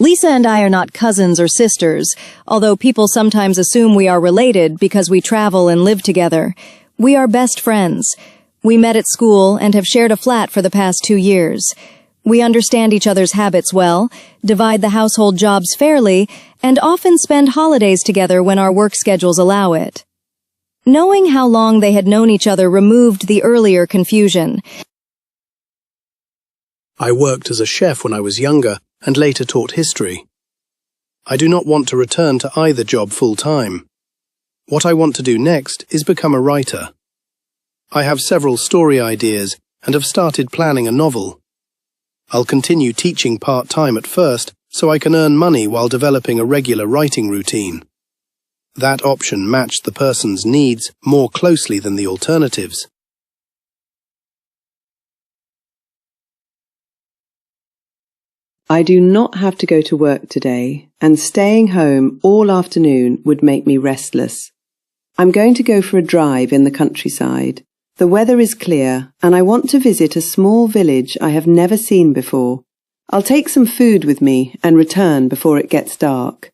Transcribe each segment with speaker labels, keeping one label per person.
Speaker 1: Lisa and I are not cousins or sisters, although people sometimes assume we are related because we travel and live together. We are best friends. We met at school and have shared a flat for the past 2 years. We understand each other's habits well, divide the household jobs fairly, and often spend holidays together when our work schedules allow it. Knowing how long they had known each other removed the earlier confusion.
Speaker 2: I worked as a chef when I was younger and later taught history. I do not want to return to either job full-time. What I want to do next is become a writer. I have several story ideas and have started planning a novel. I'll continue teaching part-time at first so I can earn money while developing a regular writing routine. That option matched the person's needs more closely than the alternatives.
Speaker 3: I do not have to go to work today, and staying home all afternoon would make me restless. I'm going to go for a drive in the countryside. The weather is clear, and I want to visit a small village I have never seen before. I'll take some food with me and return before it gets dark.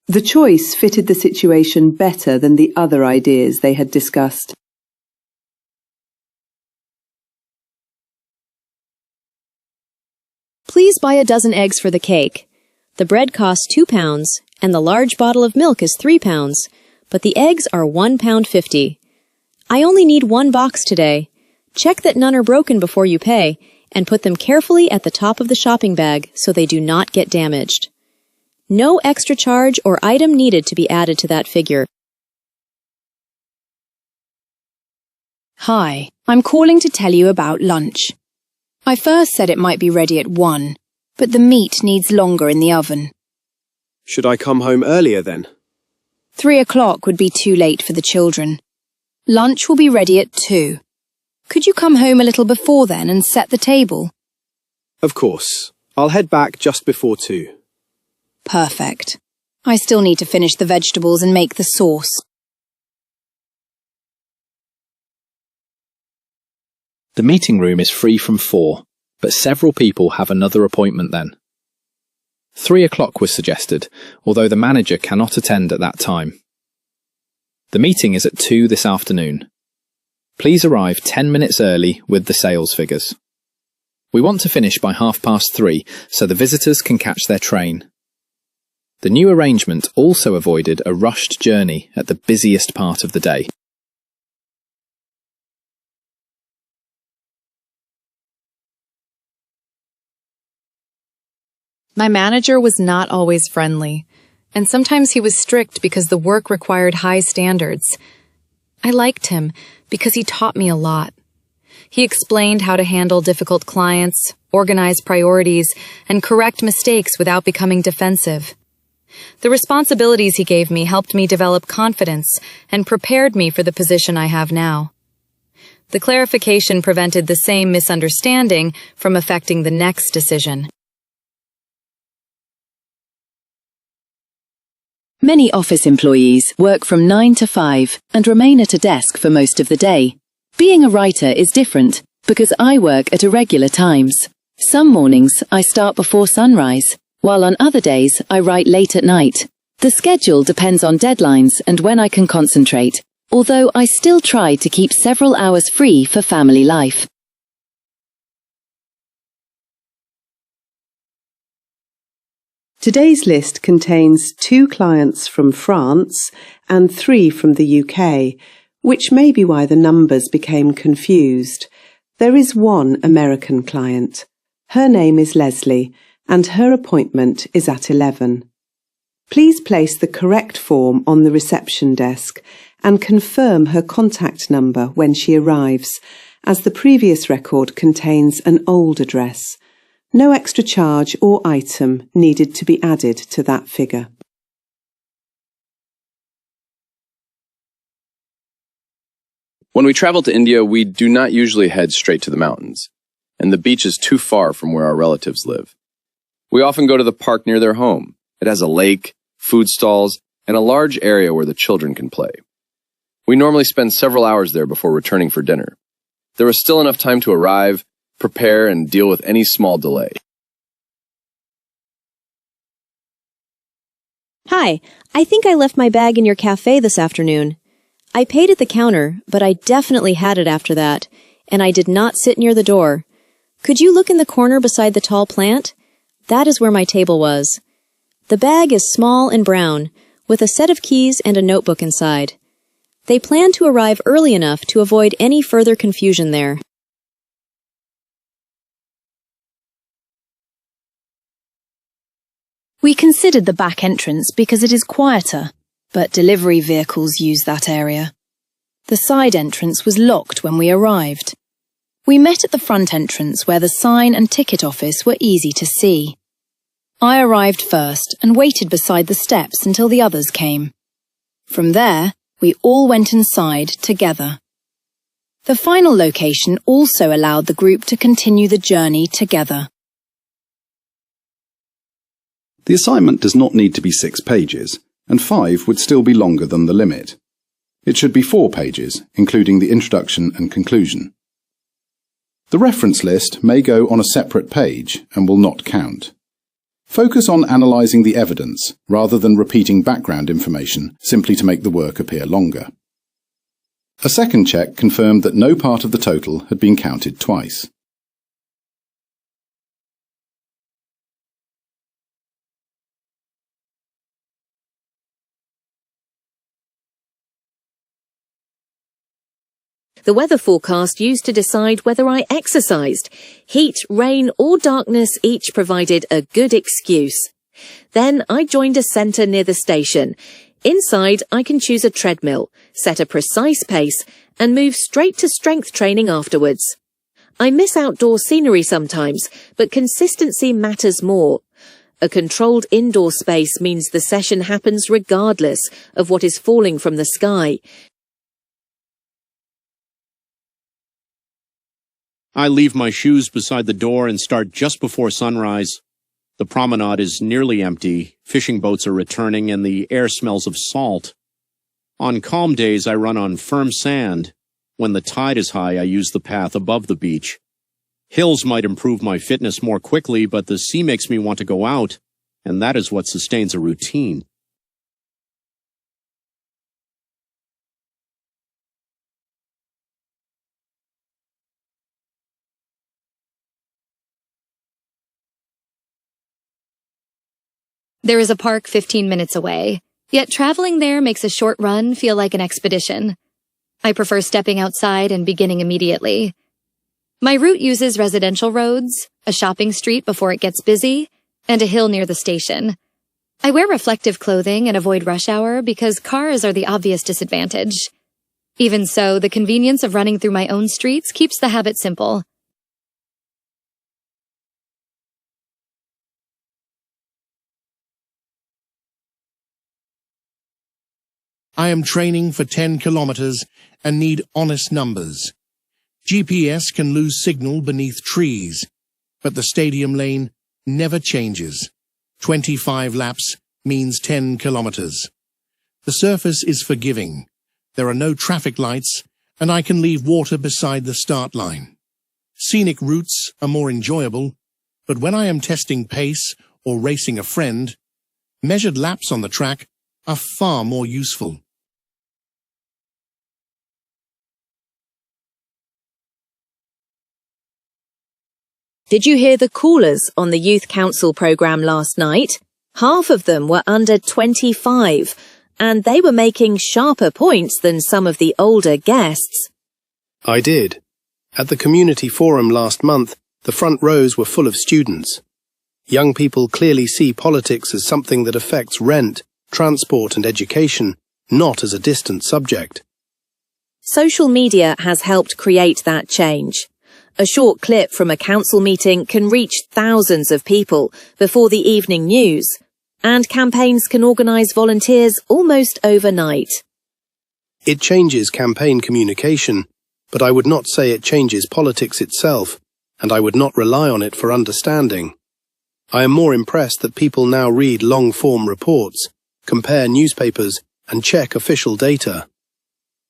Speaker 3: The choice fitted the situation better than the other ideas they had discussed.
Speaker 4: Please buy a dozen eggs for the cake. The bread costs £2 and the large bottle of milk is £3, but the eggs are £1.50. I only need 1 box today. Check that none are broken before you pay and put them carefully at the top of the shopping bag so they do not get damaged. No extra charge or item needed to be added to that figure.
Speaker 5: Hi, I'm calling to tell you about lunch. I first said it might be ready at 1, but the meat needs longer in the oven.
Speaker 6: Should I come home earlier then?
Speaker 5: 3 o'clock would be too late for the children. Lunch will be ready at 2. Could you come home a little before then and set the table?
Speaker 6: Of course. I'll head back just before 2.
Speaker 5: Perfect. I still need to finish the vegetables and make the sauce.
Speaker 7: The meeting room is free from 4, but several people have another appointment then. 3 o'clock was suggested, although the manager cannot attend at that time. The meeting is at 2 this afternoon. Please arrive 10 minutes early with the sales figures. We want to finish by 3:30 so the visitors can catch their train. The new arrangement also avoided a rushed journey at the busiest part of the day.
Speaker 8: My manager was not always friendly, and sometimes he was strict because the work required high standards. I liked him because he taught me a lot. He explained how to handle difficult clients, organize priorities, and correct mistakes without becoming defensive. The responsibilities he gave me helped me develop confidence and prepared me for the position I have now. The clarification prevented the same misunderstanding from affecting the next decision.
Speaker 1: Many office employees work from 9 to 5 and remain at a desk for most of the day. Being a writer is different because I work at irregular times. Some mornings I start before sunrise, while on other days I write late at night. The schedule depends on deadlines and when I can concentrate, although I still try to keep several hours free for family life.
Speaker 3: Today's list contains 2 clients from France and 3 from the UK, which may be why the numbers became confused. There is 1 American client. Her name is Leslie, and her appointment is at 11. Please place the correct form on the reception desk and confirm her contact number when she arrives, as the previous record contains an old address. No extra charge or item needed to be added to that figure.
Speaker 9: When we travel to India, we do not usually head straight to the mountains, and the beach is too far from where our relatives live. We often go to the park near their home. It has a lake, food stalls, and a large area where the children can play. We normally spend several hours there before returning for dinner. There is still enough time to arrive, prepare, and deal with any small delay.
Speaker 4: Hi, I think I left my bag in your cafe this afternoon. I paid at the counter, but I definitely had it after that, and I did not sit near the door. Could you look in the corner beside the tall plant? That is where my table was. The bag is small and brown, with a set of keys and a notebook inside. They plan to arrive early enough to avoid any further confusion there.
Speaker 5: We considered the back entrance because it is quieter, but delivery vehicles use that area. The side entrance was locked when we arrived. We met at the front entrance where the sign and ticket office were easy to see. I arrived first and waited beside the steps until the others came. From there, we all went inside together. The final location also allowed the group to continue the journey together.
Speaker 10: The assignment does not need to be 6 pages, and 5 would still be longer than the limit. It should be 4 pages, including the introduction and conclusion. The reference list may go on a separate page and will not count. Focus on analysing the evidence rather than repeating background information simply to make the work appear longer. A second check confirmed that no part of the total had been counted twice.
Speaker 11: The weather forecast used to decide whether I exercised. Heat, rain or darkness each provided a good excuse. Then I joined a centre near the station. Inside I can choose a treadmill, set a precise pace and move straight to strength training afterwards. I miss outdoor scenery sometimes, but consistency matters more. A controlled indoor space means the session happens regardless of what is falling from the sky.
Speaker 12: I leave my shoes beside the door and start just before sunrise. The promenade is nearly empty, fishing boats are returning, and the air smells of salt. On calm days, I run on firm sand. When the tide is high, I use the path above the beach. Hills might improve my fitness more quickly, but the sea makes me want to go out, and that is what sustains a routine.
Speaker 13: There is a park 15 minutes away, yet traveling there makes a short run feel like an expedition. I prefer stepping outside and beginning immediately. My route uses residential roads, a shopping street before it gets busy, and a hill near the station. I wear reflective clothing and avoid rush hour because cars are the obvious disadvantage. Even so, the convenience of running through my own streets keeps the habit simple.
Speaker 14: I am training for 10 kilometers and need honest numbers. GPS can lose signal beneath trees, but the stadium lane never changes. 25 laps means 10 kilometers. The surface is forgiving. There are no traffic lights, and I can leave water beside the start line. Scenic routes are more enjoyable, but when I am testing pace or racing a friend, measured laps on the track are far more useful.
Speaker 11: Did you hear the callers on the Youth Council programme last night? Half of them were under 25, and they were making sharper points than some of the older guests.
Speaker 2: I did. At the community forum last month, the front rows were full of students. Young people clearly see politics as something that affects rent, transport and education, not as a distant subject.
Speaker 11: Social media has helped create that change. A short clip from a council meeting can reach thousands of people before the evening news, and campaigns can organise volunteers almost overnight.
Speaker 2: It changes campaign communication, but I would not say it changes politics itself, and I would not rely on it for understanding. I am more impressed that people now read long-form reports, compare newspapers, and check official data.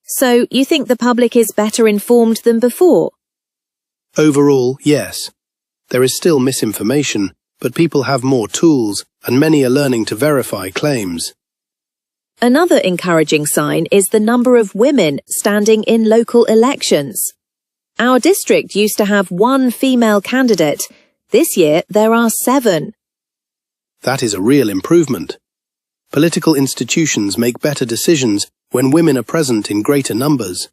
Speaker 11: So, you think the public is better informed than before?
Speaker 2: Overall, yes. There is still misinformation, but people have more tools, and many are learning to verify claims.
Speaker 11: Another encouraging sign is the number of women standing in local elections. Our district used to have 1 female candidate. This year, there are 7.
Speaker 2: That is a real improvement. Political institutions make better decisions when women are present in greater numbers.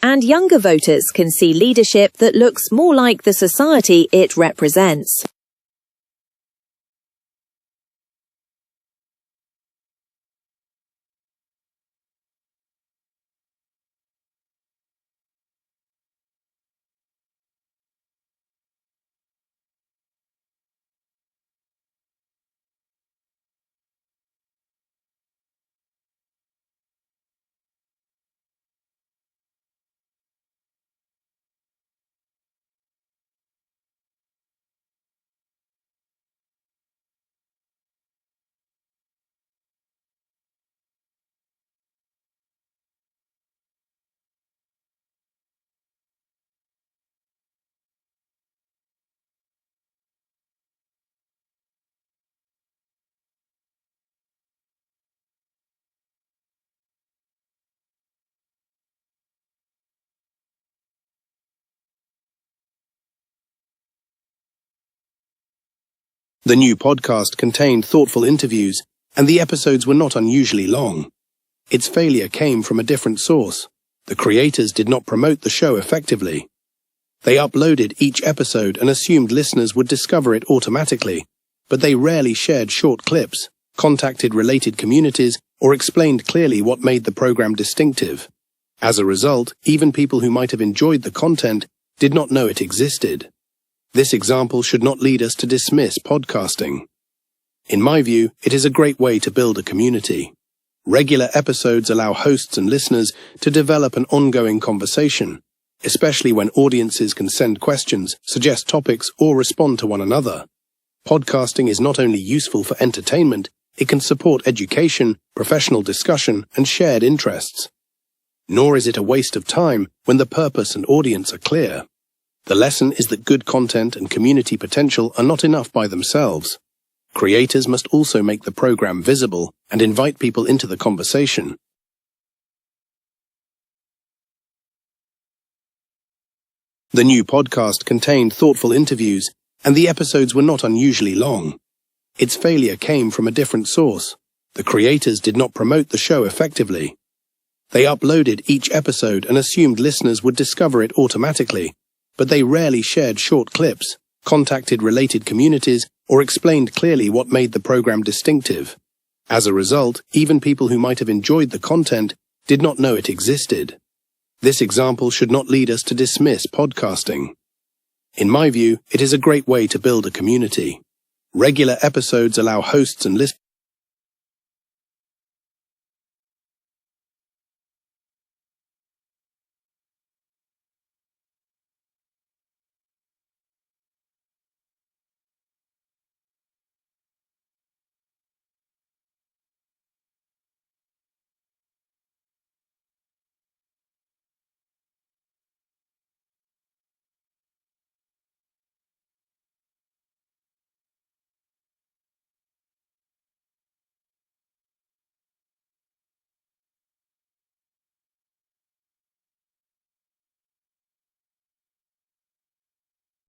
Speaker 11: And younger voters can see leadership that looks more like the society it represents.
Speaker 2: The new podcast contained thoughtful interviews, and the episodes were not unusually long. Its failure came from a different source. The creators did not promote the show effectively. They uploaded each episode and assumed listeners would discover it automatically, but they rarely shared short clips, contacted related communities, or explained clearly what made the program distinctive. As a result, even people who might have enjoyed the content did not know it existed. This example should not lead us to dismiss podcasting. In my view, it is a great way to build a community. Regular episodes allow hosts and listeners to develop an ongoing conversation, especially when audiences can send questions, suggest topics, or respond to one another. Podcasting is not only useful for entertainment, it can support education, professional discussion, and shared interests. Nor is it a waste of time when the purpose and audience are clear. The lesson is that good content and community potential are not enough by themselves. Creators must also make the program visible and invite people into the conversation. The new podcast contained thoughtful interviews, and the episodes were not unusually long. Its failure came from a different source. The creators did not promote the show effectively. They uploaded each episode and assumed listeners would discover it automatically, but they rarely shared short clips, contacted related communities, or explained clearly what made the program distinctive. As a result, even people who might have enjoyed the content did not know it existed. This example should not lead us to dismiss podcasting. In my view, it is a great way to build a community. Regular episodes allow hosts and listeners